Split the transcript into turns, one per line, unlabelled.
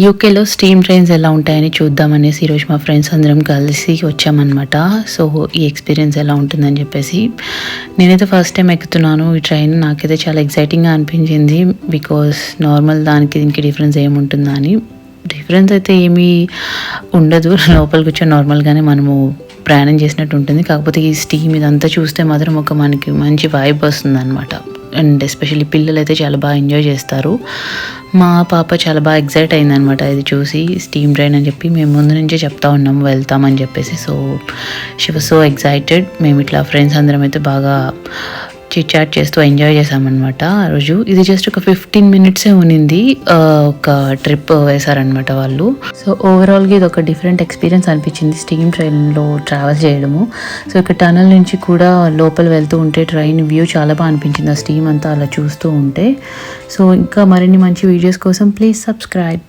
యూకేలో steam trains ఎలా ఉంటాయని చూద్దామనేసి ఈరోజు మా ఫ్రెండ్స్ అందరం కలిసి వచ్చామన్నమాట. సో ఈ ఎక్స్పీరియన్స్ ఎలా ఉంటుందని చెప్పేసి నేనైతే ఫస్ట్ టైం ఎక్కుతున్నాను ఈ ట్రైన్. నాకైతే చాలా ఎక్సైటింగ్గా అనిపించింది. బికాస్ నార్మల్ దానికి దీనికి డిఫరెన్స్ ఏముంటుందా అని. డిఫరెన్స్ అయితే ఏమీ ఉండదు, లోపల కూర్చొని నార్మల్గానే మనము ప్రయాణం చేసినట్టు ఉంటుంది. కాకపోతే ఈ స్టీమ్ ఇదంతా చూస్తే మాత్రం ఒక మనకి మంచి వైబ్ వస్తుంది అనమాట. అండ్ ఎస్పెషల్లీ పిల్లలు అయితే చాలా బాగా ఎంజాయ్ చేస్తారు. మా పాప చాలా బాగా ఎక్సైట్ అయిందనమాట ఇది చూసి, స్టీమ్ ట్రైన్ అని చెప్పి. మేము ముందు నుంచే చెప్తా ఉన్నాము వెళ్తామని చెప్పేసి. So she was so excited. మేము ఇట్లా ఫ్రెండ్స్ అందరం అయితే బాగా చిట్ చాట్ చేస్తూ ఎంజాయ్ చేసామన్నమాట ఆ రోజు. ఇది జస్ట్ ఒక 15 మినిట్సే ఉన్నింది. ఒక ట్రిప్ వేశారనమాట వాళ్ళు. సో ఓవరాల్గా ఇది ఒక డిఫరెంట్ ఎక్స్పీరియన్స్ అనిపించింది స్టీమ్ ట్రైన్లో ట్రావెల్ చేయడము. సో ఇక్కడ టనల్ నుంచి కూడా లోపల వెళ్తూ ఉంటే ట్రైన్ వ్యూ చాలా బాగా అనిపించింది, ఆ స్టీమ్ అంతా అలా చూస్తూ ఉంటే. సో ఇంకా మరిన్ని మంచి వీడియోస్ కోసం ప్లీజ్ సబ్స్క్రైబ్.